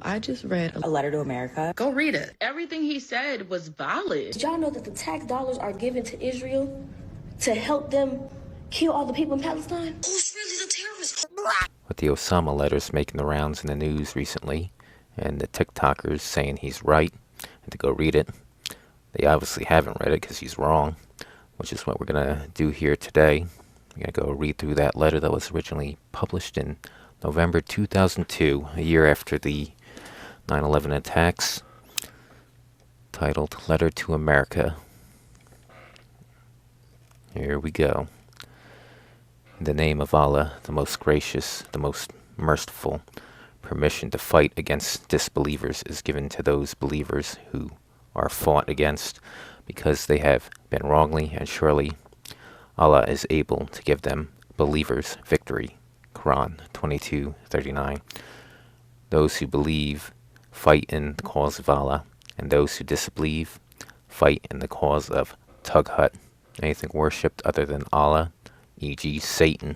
I just read A Letter to America. Go read it. Everything he said was valid. Did y'all know that the tax dollars are given to Israel to help them kill all the people in Palestine? Who's really the terrorist? With the Osama letters making the rounds in the news recently, and the TikTokers saying he's right, and to go read it. They obviously haven't read it because he's wrong, which is what we're going to do here today. We're going to go read through that letter that was originally published in November 2002, a year after the 9/11 attacks, titled Letter to America. Here we go. In the name of Allah, the most gracious, the most merciful, permission to fight against disbelievers is given to those believers who are fought against because they have been wrongly, and surely Allah is able to give them, believers, victory. Quran 22:39. Those who believe fight in the cause of Allah, and those who disbelieve fight in the cause of Tughut, anything worshipped other than Allah, e.g. Satan.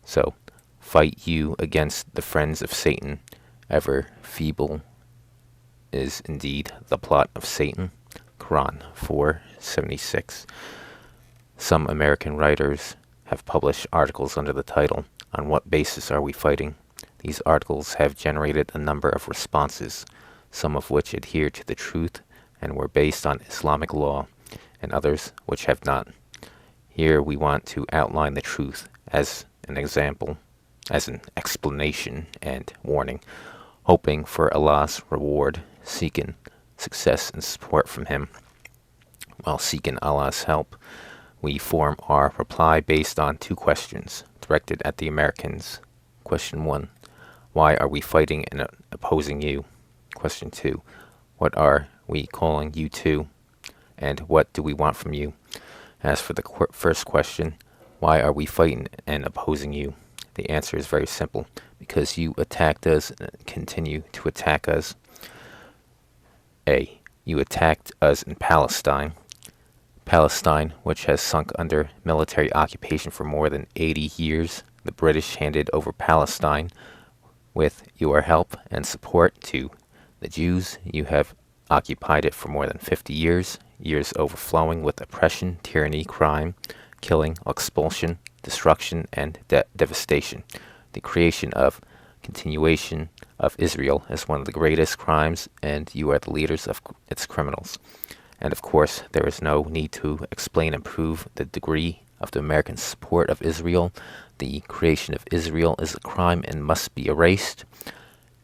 So, fight you against the friends of Satan. Ever feeble is indeed the plot of Satan. Quran 4:76. Some American writers have published articles under the title, On What Basis Are We Fighting? These articles have generated a number of responses, some of which adhere to the truth and were based on Islamic law, and others which have not. Here we want to outline the truth as an example, as an explanation and warning, hoping for Allah's reward, seeking success and support from Him. While seeking Allah's help, we form our reply based on two questions directed at the Americans. Question 1. Why are we fighting and opposing you? Question 2. What are we calling you to? And what do we want from you? As for the first question, why are we fighting and opposing you? The answer is very simple. Because you attacked us and continue to attack us. A. You attacked us in Palestine. Palestine, which has sunk under military occupation for more than 80 years, the British handed over Palestine with your help and support to the Jews. You have occupied it for more than 50 years, years overflowing with oppression, tyranny, crime, killing, expulsion, destruction, and devastation. The creation of continuation of Israel is one of the greatest crimes, and you are the leaders of its criminals. And of course, there is no need to explain and prove the degree of the American support of Israel. The creation of Israel is a crime and must be erased.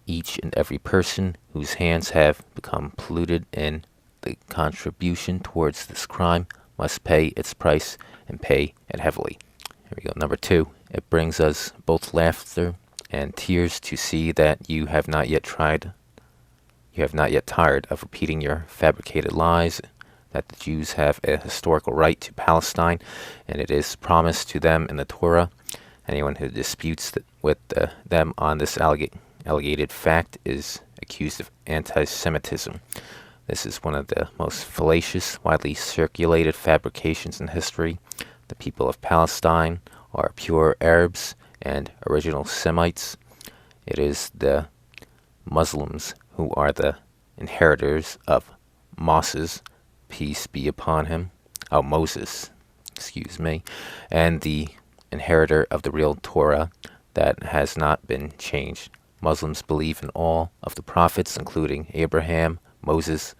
Each and every person whose hands have become polluted in the contribution towards this crime must pay its price and pay it heavily. Here we go. Number 2, it brings us both laughter and tears to see that you have not yet tired of repeating your fabricated lies, that the Jews have a historical right to Palestine, and it is promised to them in the Torah. Anyone who disputes with them on this alleged fact is accused of anti-Semitism. This is one of the most fallacious, widely circulated fabrications in history. The people of Palestine are pure Arabs and original Semites. It is the Muslims who are the inheritors of Moses, peace be upon him, Moses, and the inheritor of the real Torah that has not been changed. Muslims believe in all of the prophets, including Abraham, Moses,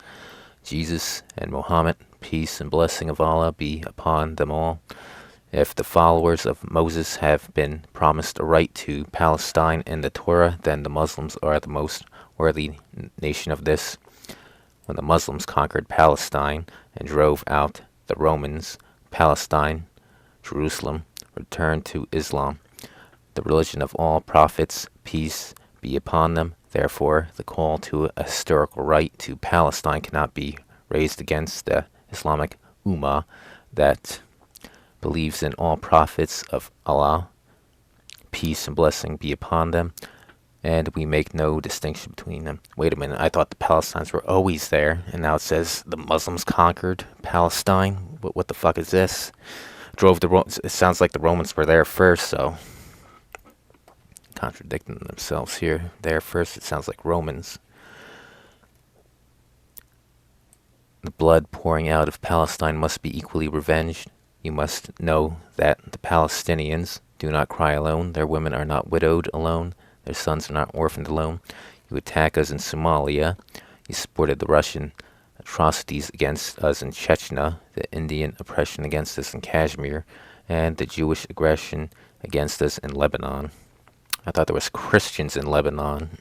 Jesus, and Muhammad. Peace and blessing of Allah be upon them all. If the followers of Moses have been promised a right to Palestine in the Torah, then the Muslims are the most worthy nation of this. When the Muslims conquered Palestine and drove out the Romans, Palestine, Jerusalem, returned to Islam, the religion of all prophets, peace be upon them. Therefore, the call to a historical right to Palestine cannot be raised against the Islamic Ummah that believes in all prophets of Allah, peace and blessing be upon them, and we make no distinction between them. Wait a minute, I thought the Palestinians were always there, and now it says the Muslims conquered Palestine? What the fuck is this? It sounds like the Romans were there first, so contradicting themselves here. There first, it sounds like Romans. The blood pouring out of Palestine must be equally revenged. You must know that the Palestinians do not cry alone. Their women are not widowed alone. Their sons are not orphaned alone. You attack us in Somalia. You supported the Russian atrocities against us in Chechnya, the Indian oppression against us in Kashmir, and the Jewish aggression against us in Lebanon. I thought there was Christians in Lebanon.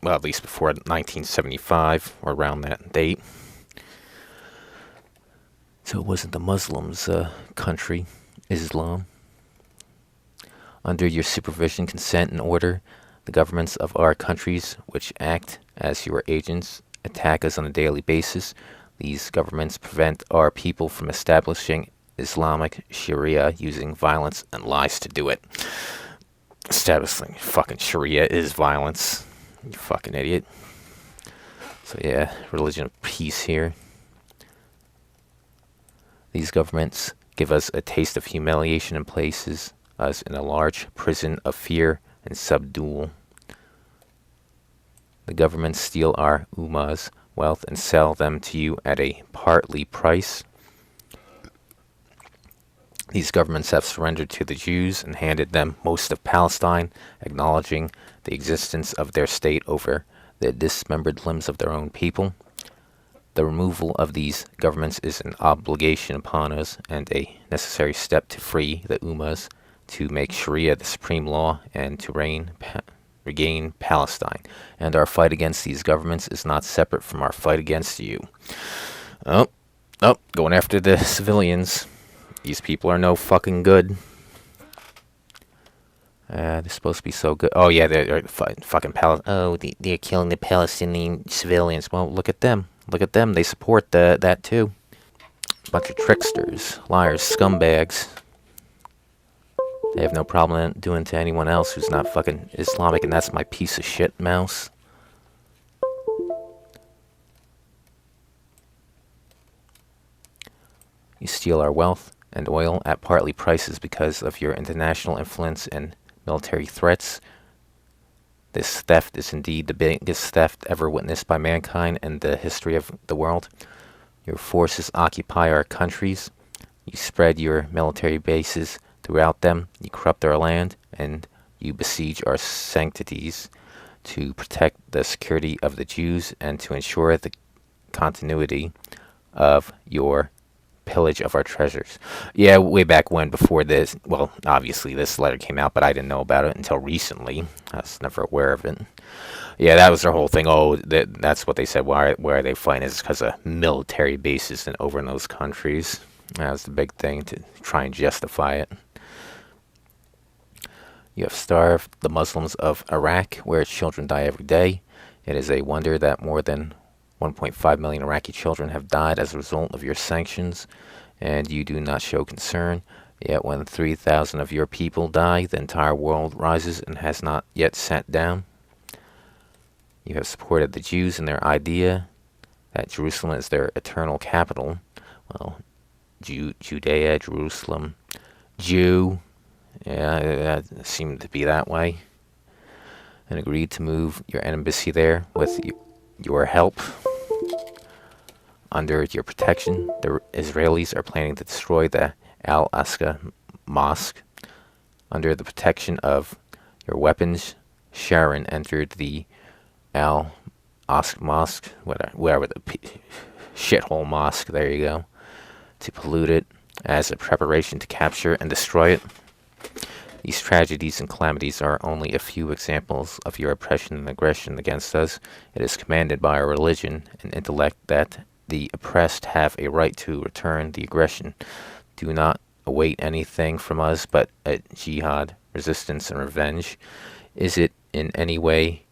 Well, at least before 1975, or around that date. So it wasn't the Muslims' country, Islam. Under your supervision, consent, and order, the governments of our countries, which act as your agents, attack us on a daily basis. These governments prevent our people from establishing Islamic Sharia using violence and lies to do it. Establishing fucking Sharia is violence. You fucking idiot. So yeah, religion of peace here. These governments give us a taste of humiliation and places us in a large prison of fear and subdual. The governments steal our ummah's wealth and sell them to you at a partly price. These governments have surrendered to the Jews and handed them most of Palestine, acknowledging the existence of their state over the dismembered limbs of their own people. The removal of these governments is an obligation upon us and a necessary step to free the Ummahs, to make Sharia the supreme law, and to regain Palestine. And our fight against these governments is not separate from our fight against you. Oh, going after the civilians. These people are no fucking good. They're supposed to be so good. Oh yeah, they're fucking they're killing the Palestinian civilians. Well, look at them. Look at them. They support that too. Bunch of tricksters, liars, scumbags. They have no problem doing to anyone else who's not fucking Islamic, and that's my piece of shit mouse. You steal our wealth and oil at partly prices because of your international influence and military threats. This theft is indeed the biggest theft ever witnessed by mankind in the history of the world. Your forces occupy our countries. You spread your military bases throughout them. You corrupt our land, and you besiege our sanctities to protect the security of the Jews and to ensure the continuity of your pillage of our treasures. Yeah, way back when, before this, well, obviously this letter came out, but I didn't know about it until recently. I was never aware of it. Yeah, that was their whole thing. Oh, that's what they said. Why are they fighting? Is because of military bases and over in those countries. That was the big thing, to try and justify it. You have starved the Muslims of Iraq, where children die every day. It is a wonder that more than 1.5 million Iraqi children have died as a result of your sanctions, and you do not show concern. Yet when 3,000 of your people die, the entire world rises and has not yet sat down. You have supported the Jews in their idea that Jerusalem is their eternal capital. Well, Judea, Jerusalem, Jew. Yeah, it seemed to be that way. And agreed to move your embassy there with your help. Under your protection, the Israelis are planning to destroy the Al-Aqsa Mosque. Under the protection of your weapons, Sharon entered the Al-Aqsa Mosque, whatever the shithole mosque, there you go, to pollute it as a preparation to capture and destroy it. These tragedies and calamities are only a few examples of your oppression and aggression against us. It is commanded by our religion and intellect that the oppressed have a right to return the aggression. Do not await anything from us but a jihad, resistance, and revenge. Is it in any way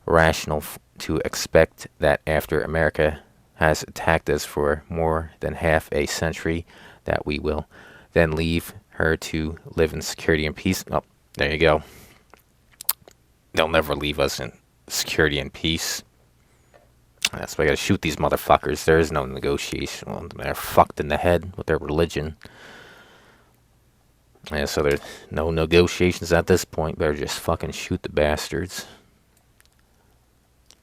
rational to expect that after America has attacked us for more than half a century, that we will then leave her to live in security and peace? Oh, there you go. They'll never leave us in security and peace. That's why I gotta shoot these motherfuckers. There is no negotiation. Well, they're fucked in the head with their religion. Yeah, so there's no negotiations at this point. Better just fucking shoot the bastards.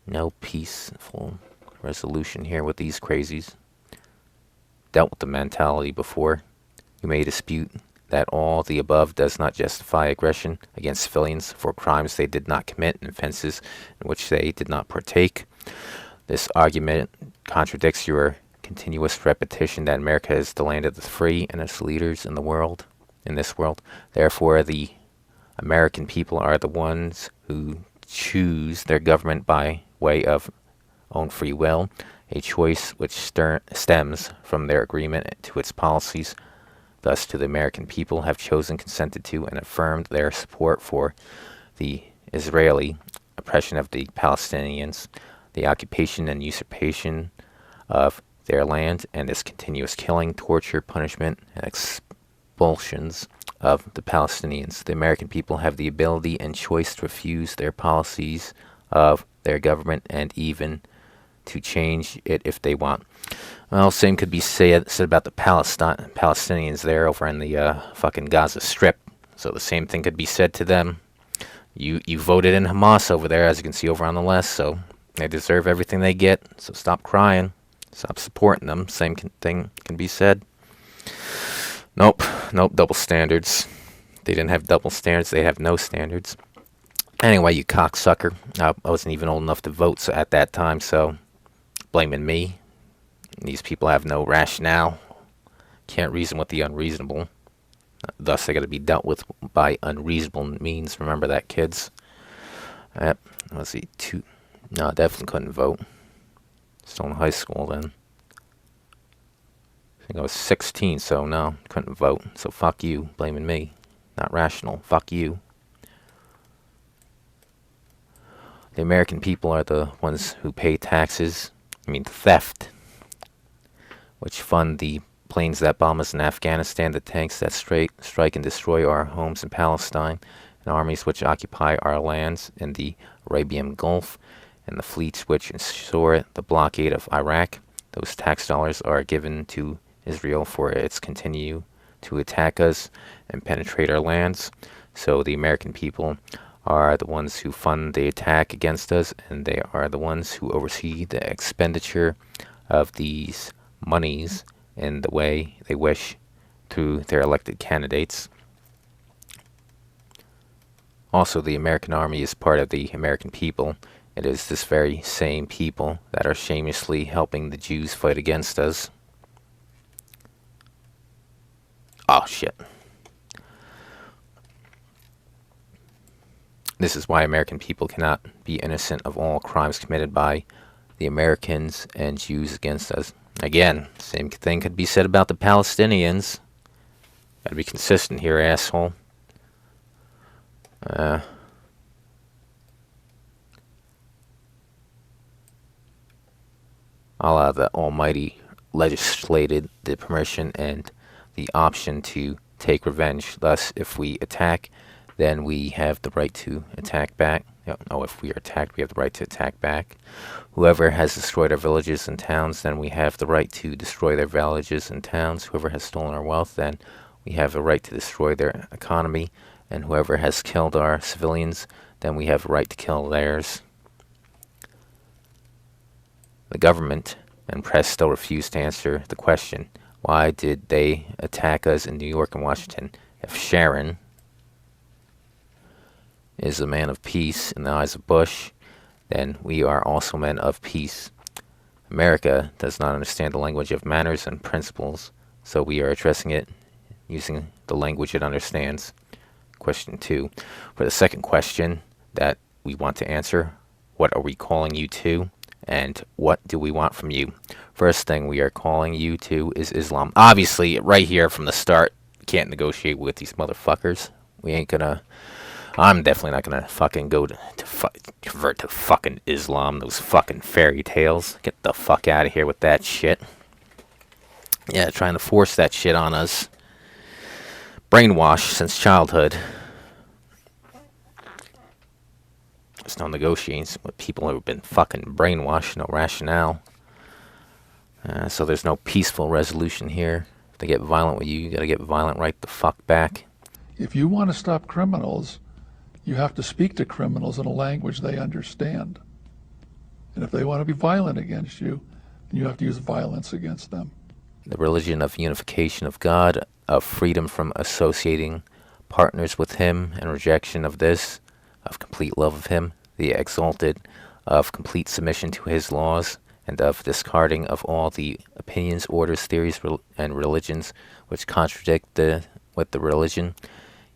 No peaceful resolution here with these crazies. Dealt with the mentality before. You may dispute that all the above does not justify aggression against civilians for crimes they did not commit and offenses in which they did not partake. This argument contradicts your continuous repetition that America is the land of the free and its leaders in this world. Therefore, the American people are the ones who choose their government by way of own free will, a choice which stems from their agreement to its policies. Thus, to the American people have chosen, consented to, and affirmed their support for the Israeli oppression of the Palestinians, the occupation and usurpation of their land, and its continuous killing, torture, punishment, and expulsions of the Palestinians. The American people have the ability and choice to refuse their policies of their government and even to change it if they want. Well, same could be said about the Palestinians there over in the fucking Gaza Strip. So the same thing could be said to them. You voted in Hamas over there, as you can see over on the left, so they deserve everything they get. So stop crying. Stop supporting them. Same thing can be said. Nope, double standards. They didn't have double standards. They have no standards. Anyway, you cocksucker. I wasn't even old enough to vote at that time, so blaming me. These people have no rationale. Can't reason with the unreasonable. Thus, they got to be dealt with by unreasonable means. Remember that, kids. Let's see. No, I definitely couldn't vote. Still in high school then. I think I was 16, so no, couldn't vote. So fuck you, blaming me. Not rational. Fuck you. The American people are the ones who pay taxes. Theft. Which fund the planes that bomb us in Afghanistan, the tanks that strike and destroy our homes in Palestine, and armies which occupy our lands in the Arabian Gulf, and the fleets which ensure the blockade of Iraq. Those tax dollars are given to Israel for its continue to attack us and penetrate our lands. So the American people are the ones who fund the attack against us, and they are the ones who oversee the expenditure of these monies in the way they wish through their elected candidates. Also, the American army is part of the American people. It is this very same people that are shamelessly helping the Jews fight against us. Oh, shit. This is why American people cannot be innocent of all crimes committed by the Americans and Jews against us. Again, same thing could be said about the Palestinians. Gotta be consistent here, asshole. Allah the Almighty legislated the permission and the option to take revenge. Thus, if we attack, then we have the right to attack back. No, if we are attacked, we have the right to attack back. Whoever has destroyed our villages and towns, then we have the right to destroy their villages and towns. Whoever has stolen our wealth, then we have the right to destroy their economy. And whoever has killed our civilians, then we have a right to kill theirs. The government and press still refuse to answer the question, why did they attack us in New York and Washington? If Sharon is a man of peace in the eyes of Bush, then we are also men of peace. America does not understand the language of manners and principles, so we are addressing it using the language it understands. Question 2. For the second question that we want to answer, what are we calling you to, and what do we want from you? First thing we are calling you to is Islam. Obviously, right here from the start, can't negotiate with these motherfuckers. I'm definitely not gonna fucking go to convert to fucking Islam, those fucking fairy tales. Get the fuck out of here with that shit. Yeah, trying to force that shit on us. Brainwashed since childhood. There's no negotiations with people who have been fucking brainwashed, no rationale. So there's no peaceful resolution here. If they get violent with you, you gotta get violent right the fuck back. If you want to stop criminals, you have to speak to criminals in a language they understand. And if they want to be violent against you, then you have to use violence against them. The religion of unification of God, of freedom from associating partners with him and rejection of this, of complete love of him, the exalted, of complete submission to his laws, and of discarding of all the opinions, orders, theories, and religions which contradict with the religion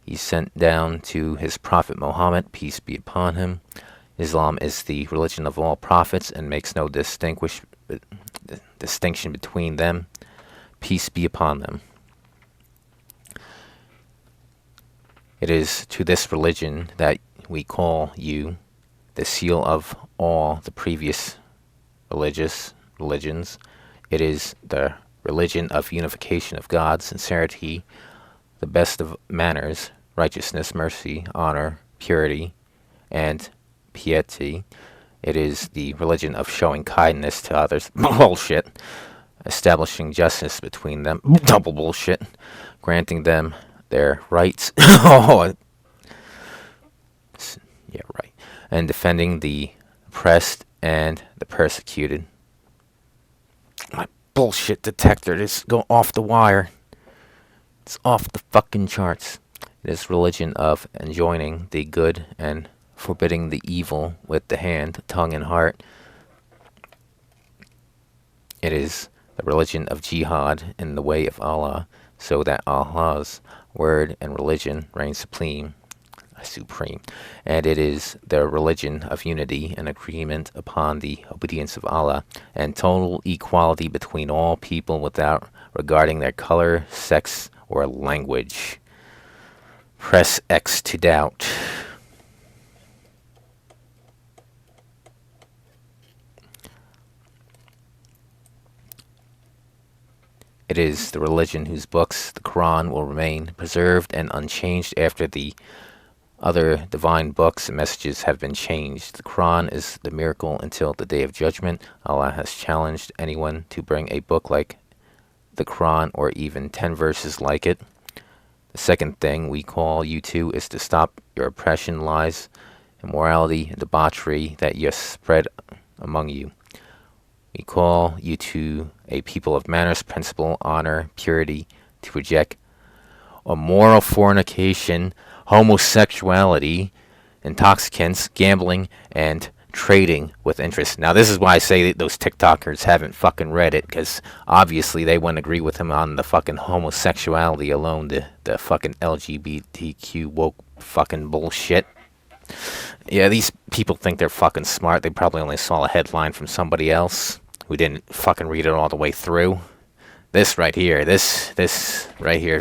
he sent down to his prophet Muhammad, peace be upon him. Islam is the religion of all prophets and makes no distinction between them. Peace be upon them. It is to this religion that we call you, the seal of all the previous religions. It is the religion of unification of God, sincerity, the best of manners, righteousness, mercy, honor, purity, and piety. It is the religion of showing kindness to others. Bullshit. Establishing justice between them. Double bullshit. Granting them their rights. Oh, yeah, right. And defending the oppressed and the persecuted. My bullshit detector is go off the wire. It's off the fucking charts. It is religion of enjoining the good and forbidding the evil with the hand, tongue, and heart. It is the religion of jihad in the way of Allah, so that Allah's word and religion reign supreme. And it is the religion of unity and agreement upon the obedience of Allah, and total equality between all people without regarding their color, sex, or language. Press X to doubt. It is the religion whose books, the Quran, will remain preserved and unchanged after the other divine books and messages have been changed. The Quran is the miracle until the Day of Judgment. Allah has challenged anyone to bring a book like the Quran or even 10 verses like it. The second thing we call you to is to stop your oppression, lies, immorality, and debauchery that you spread among you. We call you to a people of manners, principle, honor, purity, to reject immoral fornication, homosexuality, intoxicants, gambling, and trading with interest. Now, this is why I say that those TikTokers haven't fucking read it, because obviously they wouldn't agree with him on the fucking homosexuality alone, the fucking LGBTQ woke fucking bullshit. Yeah, these people think they're fucking smart. They probably only saw a headline from somebody else who didn't fucking read it all the way through. This right here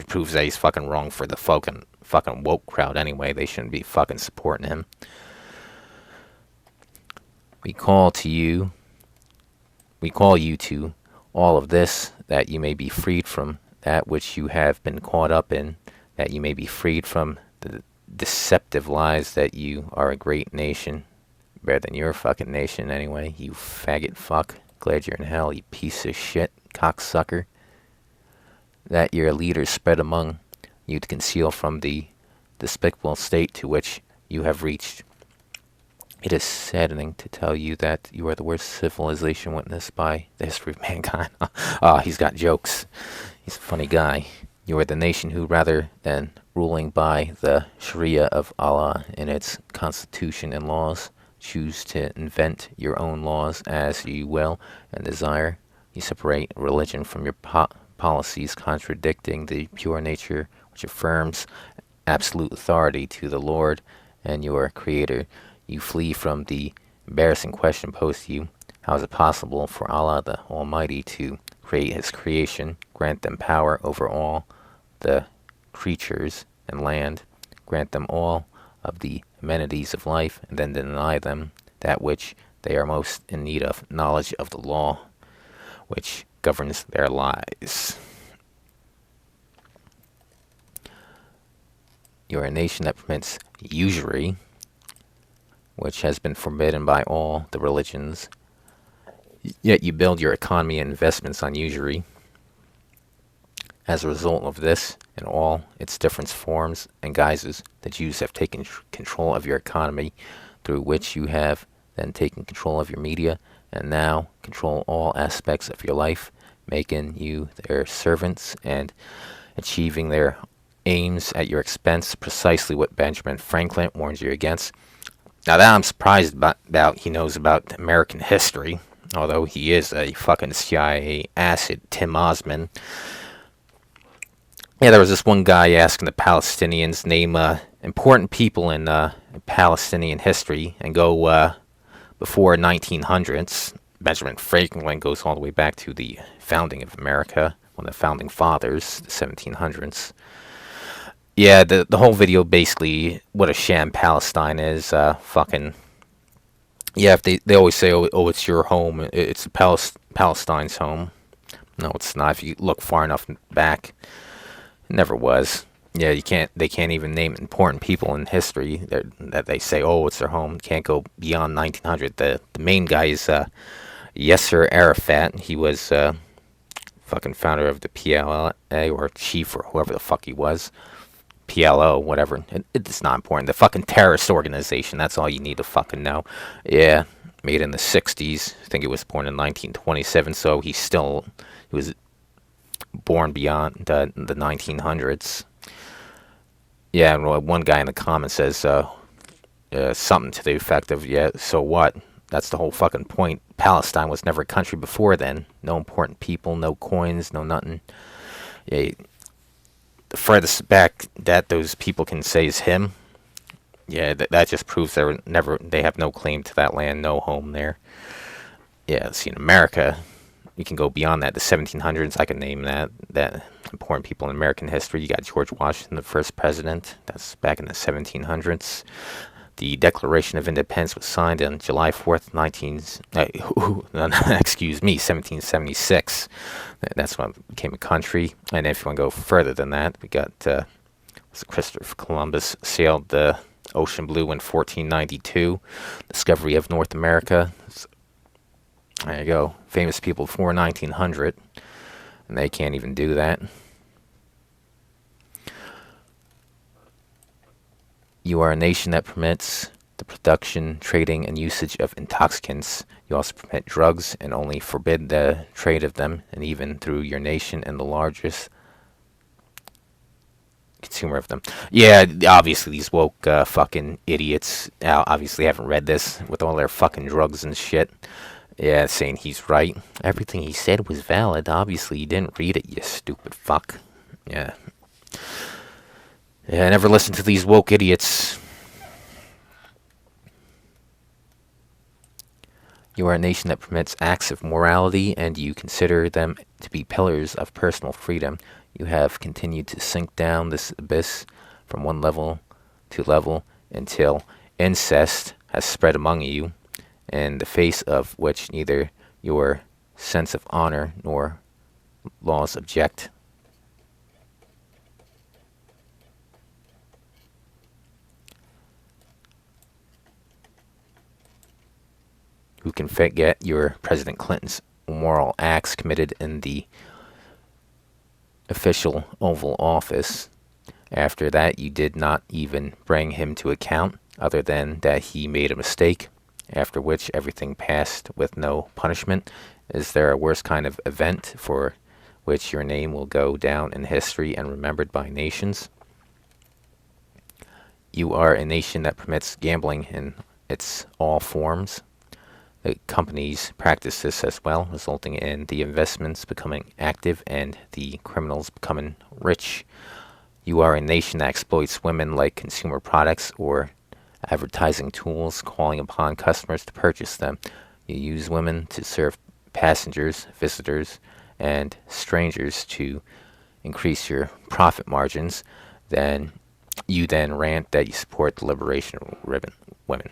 proves that he's fucking wrong for the fucking woke crowd anyway. They shouldn't be fucking supporting him. We call you to all of this, that you may be freed from that which you have been caught up in, that you may be freed from the deceptive lies that you are a great nation. Better than your fucking nation anyway, you faggot fuck. Glad you're in hell, you piece of shit, cocksucker. That your leaders spread among you to conceal from the despicable state to which you have reached. It is saddening to tell you that you are the worst civilization witnessed by the history of mankind. He's got jokes. He's a funny guy. You are the nation who, rather than ruling by the Sharia of Allah in its constitution and laws, choose to invent your own laws as you will and desire. You separate religion from your policies, contradicting the pure nature which affirms absolute authority to the Lord and your Creator. You flee from the embarrassing question posed to you: how is it possible for Allah the Almighty to create His creation, grant them power over all the creatures and land, grant them all of the amenities of life, and then deny them that which they are most in need of, knowledge of the law which governs their lives? You are a nation that permits usury, which has been forbidden by all the religions, yet you build your economy and investments on usury. As a result of this, in all its different forms and guises. The Jews have taken control of your economy, through which you have then taken control of your media, and now control all aspects of your life, making you their servants and achieving their aims at your expense, precisely what Benjamin Franklin warns you against. Now that I'm surprised about he knows about American history, although he is a fucking CIA acid, Tim Osman. Yeah, there was this one guy asking the Palestinians, name important people in Palestinian history, and go before 1900s. Benjamin Franklin goes all the way back to the founding of America, one of the founding fathers, the 1700s. Yeah, the whole video basically what a sham Palestine is. Fucking yeah. If they always say, oh, it's your home. It's Palestine's home. No, it's not. If you look far enough back, it never was. Yeah, you can't. They can't even name important people in history that they say, oh, it's their home. Can't go beyond 1900. The main guy is Yasser Arafat. He was fucking founder of the PLA or chief or whoever the fuck he was. PLO, whatever. It's not important. The fucking terrorist organization. That's all you need to fucking know. Yeah, made in the 60s. I think he was born in 1927, so he was born beyond the 1900s. Yeah, and one guy in the comments says something to the effect of, yeah, so what? That's the whole fucking point. Palestine was never a country before then. No important people, no coins, no nothing. Yeah, the furthest back that those people can say is him. Yeah, that just proves they have no claim to that land, no home there. Yeah, see, in America, you can go beyond that. The 1700s, I can name that important people in American history. You got George Washington, the first president. That's back in the 1700s. The Declaration of Independence was signed on July 4th, 1776. That's when it became a country. And if you want to go further than that, we got Christopher Columbus sailed the ocean blue in 1492. Discovery of North America. There you go. Famous people before 1900. And they can't even do that. You are a nation that permits the production, trading, and usage of intoxicants. You also permit drugs and only forbid the trade of them, and even through your nation and the largest consumer of them. Yeah, obviously these woke fucking idiots obviously haven't read this with all their fucking drugs and shit. Yeah, saying he's right. Everything he said was valid. Obviously you didn't read it, you stupid fuck. Yeah. Yeah, I never listen to these woke idiots. You are a nation that permits acts of morality, and you consider them to be pillars of personal freedom. You have continued to sink down this abyss from one level to level until incest has spread among you, in the face of which neither your sense of honor nor laws object. Who can forget your President Clinton's immoral acts committed in the official Oval Office? After that, you did not even bring him to account, other than that he made a mistake, after which everything passed with no punishment. Is there a worse kind of event for which your name will go down in history and remembered by nations? You are a nation that permits gambling in its all forms. The companies practice this as well, resulting in the investments becoming active and the criminals becoming rich. You are a nation that exploits women like consumer products or advertising tools, calling upon customers to purchase them. You use women to serve passengers, visitors, and strangers to increase your profit margins. Then rant that you support the liberation of women.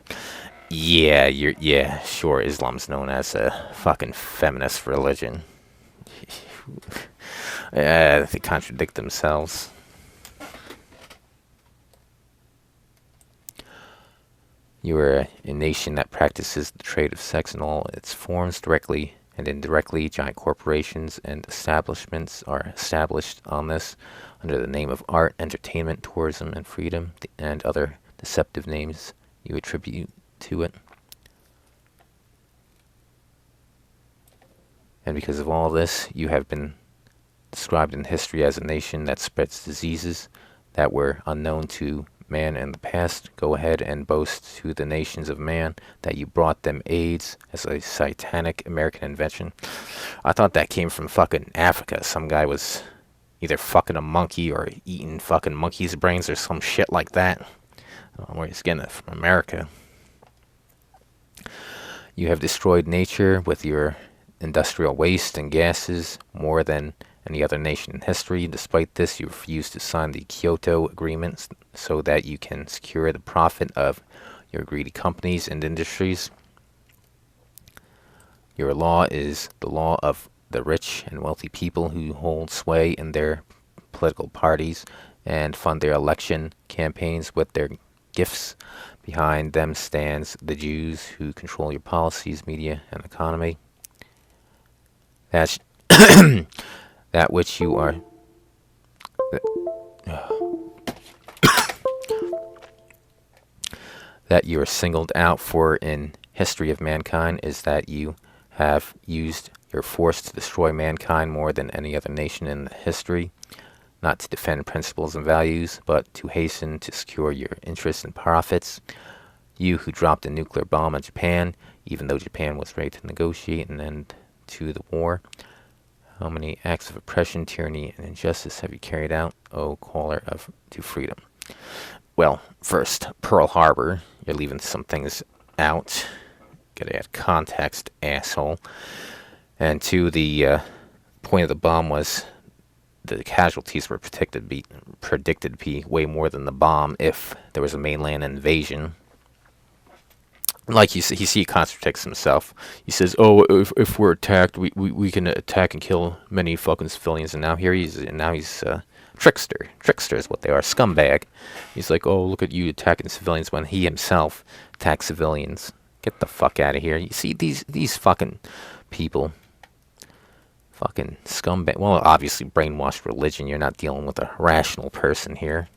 Yeah, sure, Islam's known as a fucking feminist religion. They contradict themselves. You are a nation that practices the trade of sex in all its forms directly and indirectly giant corporations and establishments are established on this under the name of art, entertainment, tourism, and freedom, and other deceptive names you attribute to it. And because of all this, you have been described in history as a nation that spreads diseases that were unknown to man in the past. Go ahead and boast to the nations of man that you brought them AIDS as a satanic American invention. I thought that came from fucking Africa. Some guy was either fucking a monkey or eating fucking monkey's brains or some shit like that. I don't know where he's getting it from. America. You have destroyed nature with your industrial waste and gases more than any other nation in history. Despite this, you refuse to sign the Kyoto Agreement so that you can secure the profit of your greedy companies and industries. Your law is the law of the rich and wealthy people who hold sway in their political parties and fund their election campaigns with their gifts. Behind them stands the Jews who control your policies, media, and economy. That's that which you are. That you are singled out for in history of mankind is that you have used your force to destroy mankind more than any other nation in history, not to defend principles and values, but to hasten to secure your interests and profits. You who dropped a nuclear bomb on Japan, even though Japan was ready to negotiate an end to the war. How many acts of oppression, tyranny, and injustice have you carried out, O caller to freedom? Well, first, Pearl Harbor. You're leaving some things out. Gotta add context, asshole. And two, the point of the bomb was the casualties were predicted to be way more than the bomb if there was a mainland invasion. Like he contradicts himself. He says, "Oh, if we're attacked, we can attack and kill many fucking civilians." And now he's trickster. Trickster is what they are. Scumbag. He's like, "Oh, look at you attacking civilians," when he himself attacks civilians. Get the fuck out of here. You see these fucking people. Fucking scumbag. Well, obviously brainwashed religion. You're not dealing with a rational person here.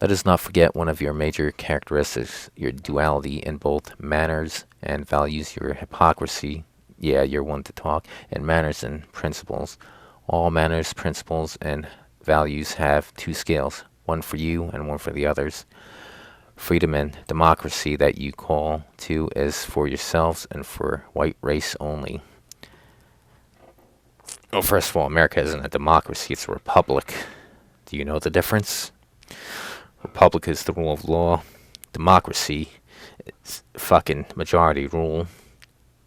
Let us not forget one of your major characteristics, your duality in both manners and values, your hypocrisy. Yeah, you're one to talk. And manners and principles. All manners, principles, and values have two scales, one for you and one for the others. Freedom and democracy that you call to is for yourselves and for white race only. Well, first of all, America isn't a democracy, it's a republic. Do you know the difference? Republic is the rule of law. Democracy is fucking majority rule.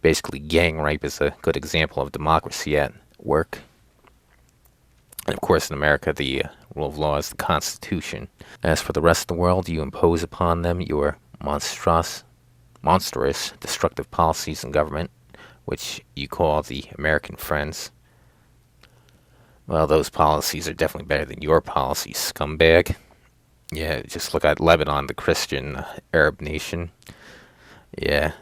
Basically, gang rape is a good example of democracy at work. And of course, in America, the rule of law is the Constitution. As for the rest of the world, you impose upon them your monstrous, destructive policies and government, which you call the American friends. Well, those policies are definitely better than your policies, scumbag. Yeah, just look at Lebanon, the Christian Arab nation. Yeah.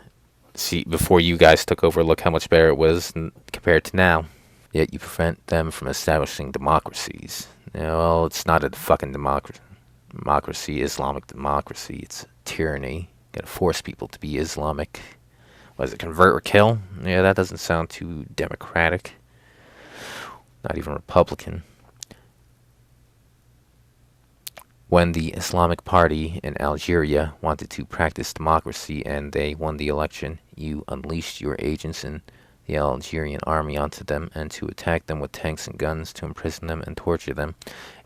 See, before you guys took over, look how much better it was compared to now. Yet you prevent them from establishing democracies. Well, it's not a fucking democracy, Islamic democracy. It's tyranny. Gotta force people to be Islamic. What is it, convert or kill? Yeah, that doesn't sound too democratic. Not even Republican. When the Islamic Party in Algeria wanted to practice democracy and they won the election, you unleashed your agents in the Algerian army onto them and to attack them with tanks and guns, to imprison them and torture them.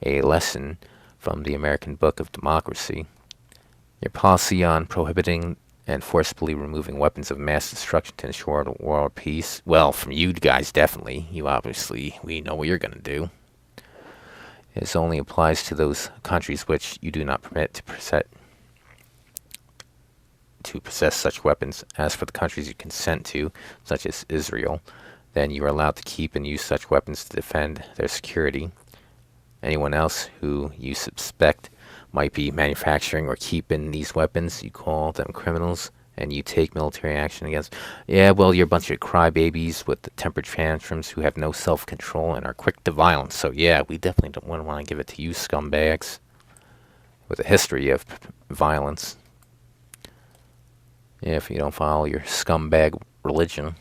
A lesson from the American Book of Democracy. Your policy on prohibiting and forcibly removing weapons of mass destruction to ensure world peace. Well, from you guys, definitely. We know what you're going to do. It only applies to those countries which you do not permit to possess such weapons. As for the countries you consent to, such as Israel, then you are allowed to keep and use such weapons to defend their security. Anyone else who you suspect might be manufacturing or keeping these weapons, you call them criminals and you take military action against. Yeah, well, you're a bunch of crybabies with the temper tantrums who have no self-control and are quick to violence. So yeah, we definitely don't want to give it to you scumbags with a history of violence. Yeah, if you don't follow your scumbag religion.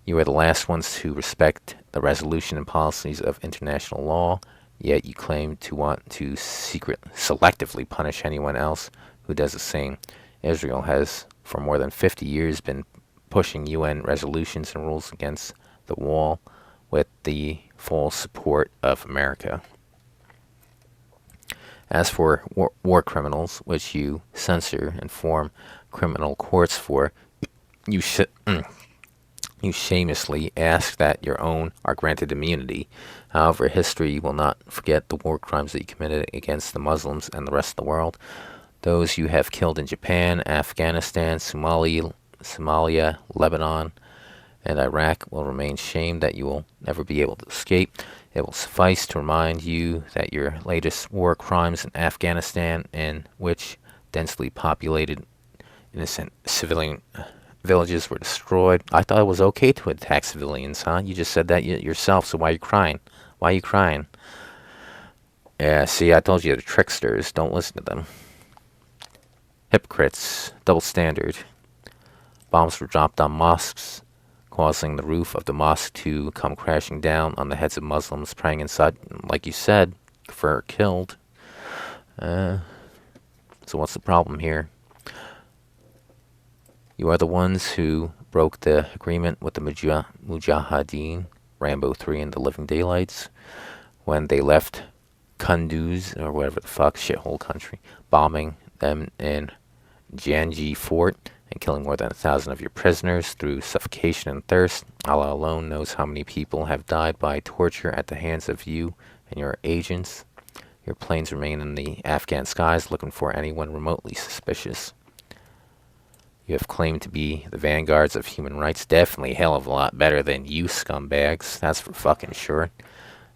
You are the last ones to respect the resolution and policies of international law, yet you claim to want to selectively punish anyone else who does the same. Israel has, for more than 50 years, been pushing UN resolutions and rules against the wall with the full support of America. As for war criminals, which you censor and form criminal courts for, you shamelessly ask that your own are granted immunity. However, history will not forget the war crimes that you committed against the Muslims and the rest of the world. Those you have killed in Japan, Afghanistan, Somalia, Lebanon, and Iraq will remain shame that you will never be able to escape. It will suffice to remind you that your latest war crimes in Afghanistan, in which densely populated innocent civilian villages were destroyed. I thought it was okay to attack civilians, huh? You just said that yourself, so why are you crying? Why are you crying? Yeah, see, I told you they're tricksters. Don't listen to them. Hypocrites. Double standard. Bombs were dropped on mosques, causing the roof of the mosque to come crashing down on the heads of Muslims praying inside. Like you said, for killed. So what's the problem here? You are the ones who broke the agreement with the Mujahideen, Rambo 3 and the Living Daylights, when they left Kunduz, or whatever the fuck, shithole country, bombing them in Janji Fort and killing more than 1,000 of your prisoners through suffocation and thirst. Allah alone knows how many people have died by torture at the hands of you and your agents. Your planes remain in the Afghan skies looking for anyone remotely suspicious. You have claimed to be the vanguards of human rights. Definitely a hell of a lot better than you scumbags. That's for fucking sure.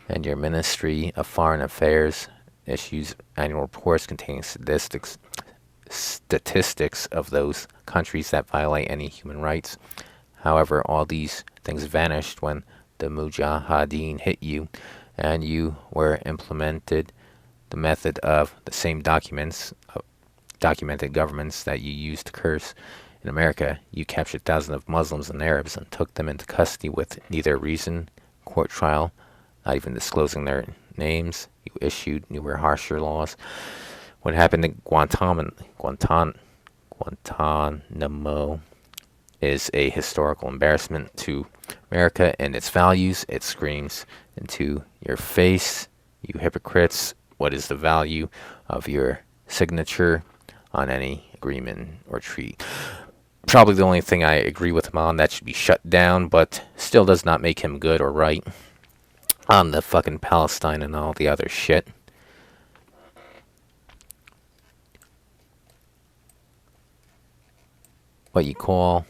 And your Ministry of Foreign Affairs issues annual reports containing statistics of those countries that violate any human rights. However, all these things vanished when the Mujahideen hit you, and you were implemented the method of the same documented governments that you used to curse. In America, you captured thousands of Muslims and Arabs and took them into custody with neither reason, court trial, not even disclosing their names. You issued newer, harsher laws. What happened in Guantanamo is a historical embarrassment to America and its values. It screams into your face, you hypocrites. What is the value of your signature on any agreement or treaty? Probably the only thing I agree with him on that should be shut down, but still does not make him good or right on the fucking Palestine and all the other shit. What you call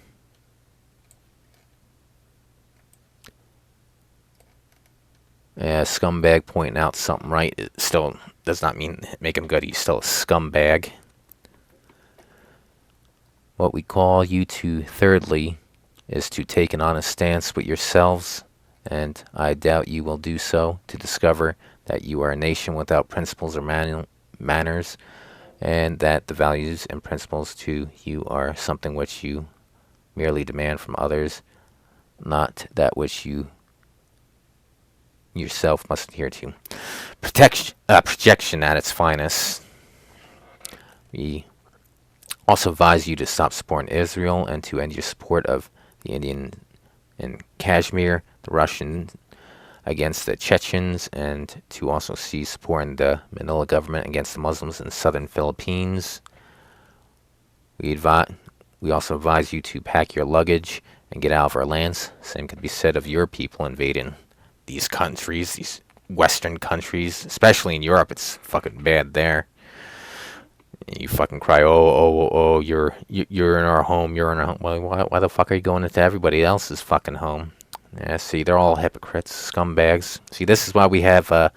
a scumbag pointing out something right, it still does not make him good. He's still a scumbag. What we call you to, thirdly, is to take an honest stance with yourselves, and I doubt you will do so, to discover that you are a nation without principles or manners, and that the values and principles to you are something which you merely demand from others, not that which you yourself must adhere to. Projection at its finest. We also advise you to stop supporting Israel and to end your support of the Indian in Kashmir, the Russians against the Chechens, and to also cease supporting the Manila government against the Muslims in the southern Philippines. We also advise you to pack your luggage and get out of our lands. Same could be said of your people invading these countries, these Western countries, especially in Europe. It's fucking bad there. You fucking cry, oh, you're in our home, you're in our home. Well, why the fuck are you going into everybody else's fucking home? Yeah, see, they're all hypocrites, scumbags. See, this is why we have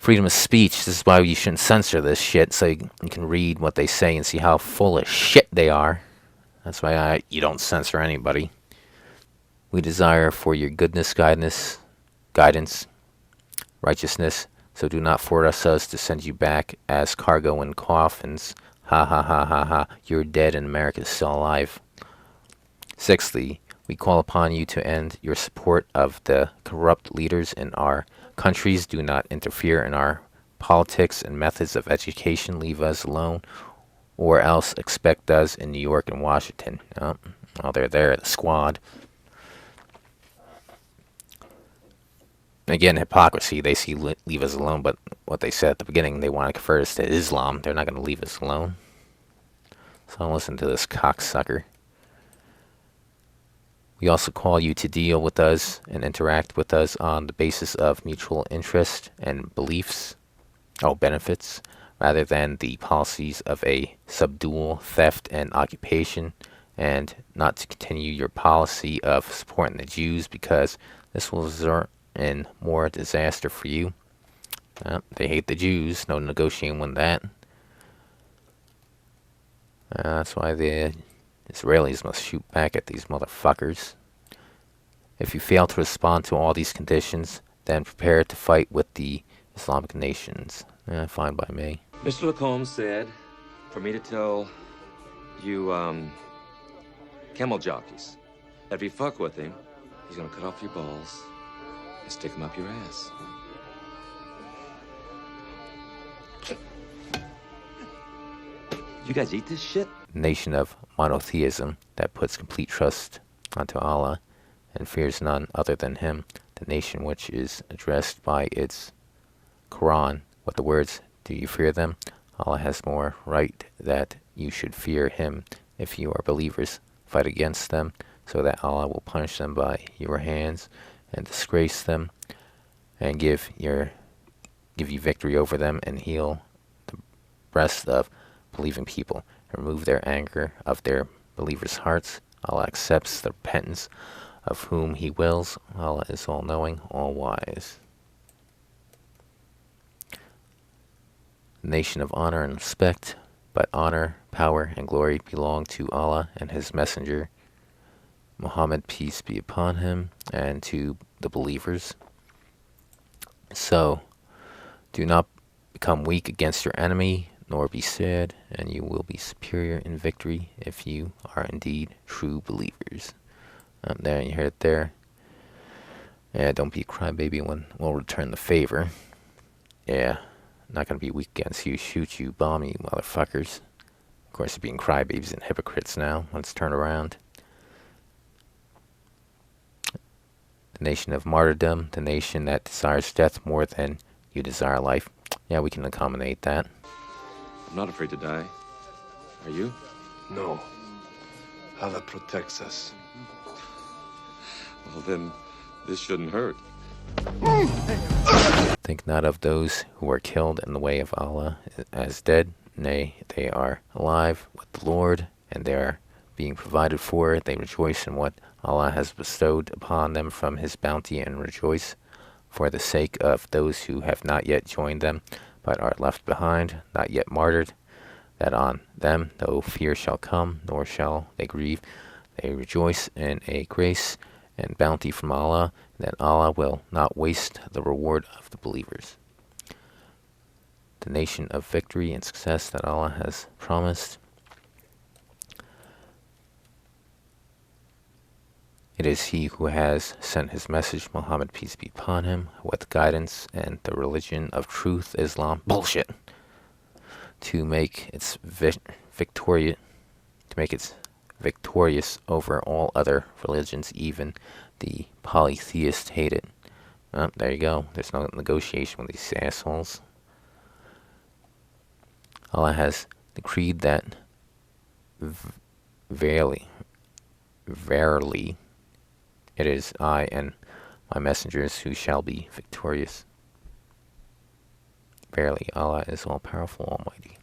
freedom of speech. This is why you shouldn't censor this shit, so you can read what they say and see how full of shit they are. That's why you don't censor anybody. We desire for your goodness, guidance, righteousness, so do not force us to send you back as cargo in coffins. Ha ha ha ha ha, you're dead and America is still alive. Sixthly, we call upon you to end your support of the corrupt leaders in our countries. Do not interfere in our politics and methods of education. Leave us alone, or else expect us in New York and Washington. Oh, they're there, the squad. Again, hypocrisy. They see leave us alone, but what they said at the beginning, they want to convert us to Islam. They're not going to leave us alone. So don't listen to this cocksucker. We also call you to deal with us and interact with us on the basis of mutual interest and benefits, rather than the policies of a subdual, theft, and occupation, and not to continue your policy of supporting the Jews, because this will result in more disaster for you. They hate the Jews. No negotiating with that. That's why the Israelis must shoot back at these motherfuckers. If you fail to respond to all these conditions, then prepare to fight with the Islamic nations. Fine by me. Mr. Lacombe said for me to tell you, camel jockeys, that if you fuck with him, he's gonna cut off your balls and stick them up your ass. You guys eat this shit? Nation of monotheism that puts complete trust onto Allah and fears none other than Him. The nation which is addressed by its Quran with the words, "Do you fear them?" Allah has more right that you should fear Him. If you are believers, fight against them, so that Allah will punish them by your hands and disgrace them, and give you victory over them, and heal the breast of believing people, and remove their anger of their believers' hearts. Allah accepts the repentance of whom He wills. Allah is all-knowing, all-wise. Nation of honor and respect, but honor, power, and glory belong to Allah and His Messenger, Muhammad, peace be upon him, and to the believers. So, do not become weak against your enemy, nor be sad, and you will be superior in victory if you are indeed true believers. There, you heard it there. Yeah, don't be a crybaby when we'll return the favor. Yeah, not gonna be weak against you, shoot you, bomb you, motherfuckers. Of course, you're being crybabies and hypocrites now. Let's turn around. The nation of martyrdom, the nation that desires death more than you desire life. Yeah, we can accommodate that. I'm not afraid to die. Are you? No. Allah protects us. Well, then, this shouldn't hurt. Think not of those who are killed in the way of Allah as dead. Nay, they are alive with the Lord, and they are being provided for. They rejoice in what Allah has bestowed upon them from His bounty, and rejoice for the sake of those who have not yet joined them, but are left behind, not yet martyred, that on them no fear shall come, nor shall they grieve. They rejoice in a grace and bounty from Allah, that Allah will not waste the reward of the believers. The nation of victory and success that Allah has promised. It is He who has sent His message, Muhammad, peace be upon him, with guidance and the religion of truth, Islam, bullshit, to make its victorious over all other religions, even the polytheists hate it. There you go. There's no negotiation with these assholes. Allah has decreed that verily, it is I and my messengers who shall be victorious. Verily, Allah is all-powerful, almighty.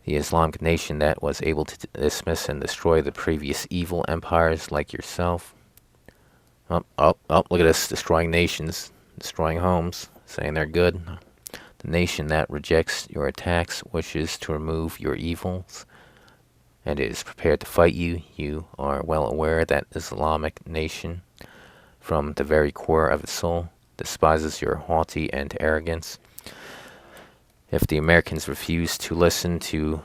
The Islamic nation that was able to dismiss and destroy the previous evil empires like yourself. Look at this, destroying nations, destroying homes, saying they're good. The nation that rejects your attacks wishes to remove your evils and is prepared to fight you. You are well aware that Islamic nation, from the very core of its soul, despises your haughty and arrogance. If the Americans refuse to listen to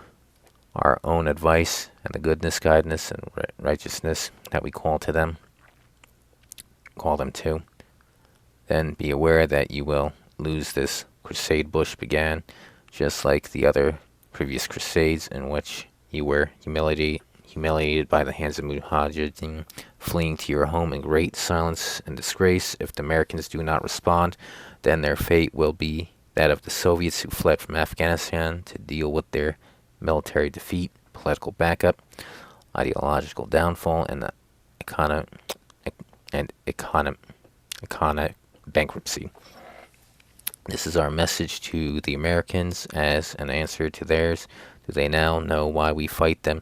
our own advice and the goodness, kindness, and righteousness that we call them to, then be aware that you will lose this crusade Bush began, just like the other previous crusades in which you were humiliated by the hands of Mujahideen, fleeing to your home in great silence and disgrace. If the Americans do not respond, then their fate will be that of the Soviets who fled from Afghanistan to deal with their military defeat, political backup, ideological downfall, and the economic bankruptcy. This is our message to the Americans as an answer to theirs. Do they now know why we fight them,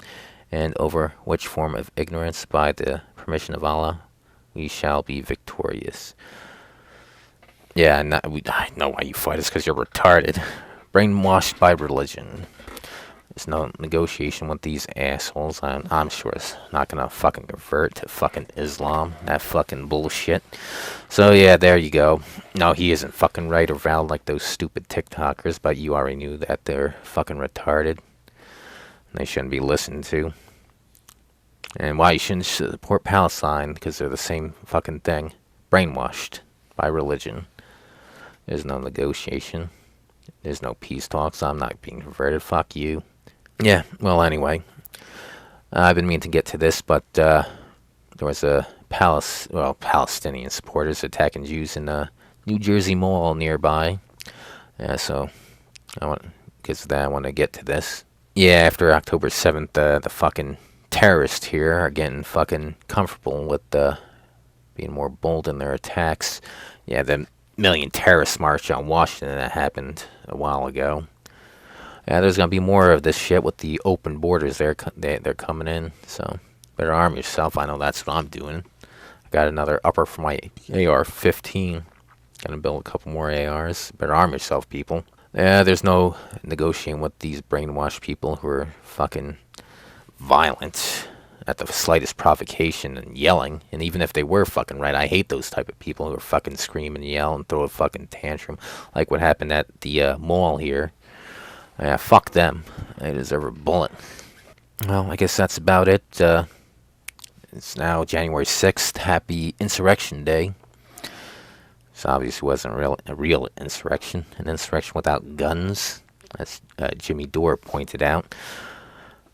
and over which form of ignorance, by the permission of Allah, we shall be victorious? Yeah, I know why you fight us, because you're retarded. Brainwashed by religion. There's no negotiation with these assholes. I'm sure it's not gonna fucking convert to fucking Islam. That fucking bullshit. So yeah, there you go. No, he isn't fucking right or valid like those stupid TikTokers, but you already knew that they're fucking retarded. They shouldn't be listened to. And why you shouldn't support Palestine, because they're the same fucking thing. Brainwashed by religion. There's no negotiation. There's no peace talks. I'm not being converted. Fuck you. Yeah, well, anyway. I've been meaning to get to this, but there was a Palestinian supporters attacking Jews in a New Jersey mall nearby. Yeah, so because of that, I want to get to this. Yeah, after October 7th, the fucking terrorists here are getting fucking comfortable with being more bold in their attacks. Yeah, the million terrorist march on Washington that happened a while ago. Yeah, there's gonna be more of this shit with the open borders. They're coming in, so better arm yourself. I know that's what I'm doing. I got another upper for my AR-15. Gonna build a couple more ARs. Better arm yourself, people. Yeah, there's no negotiating with these brainwashed people who are fucking violent at the slightest provocation and yelling. And even if they were fucking right, I hate those type of people who are fucking scream and yell and throw a fucking tantrum, like what happened at the mall here. Yeah, fuck them. They deserve a bullet. Well, I guess that's about it. It's now January 6th. Happy Insurrection Day. This obviously wasn't a real insurrection. An insurrection without guns, as Jimmy Dore pointed out.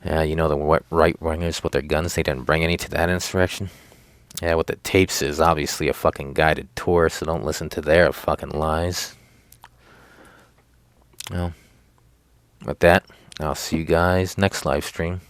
You know, the right-wingers with their guns, they didn't bring any to that insurrection. Yeah, what the tapes is obviously a fucking guided tour, so don't listen to their fucking lies. Well, with that, I'll see you guys next live stream.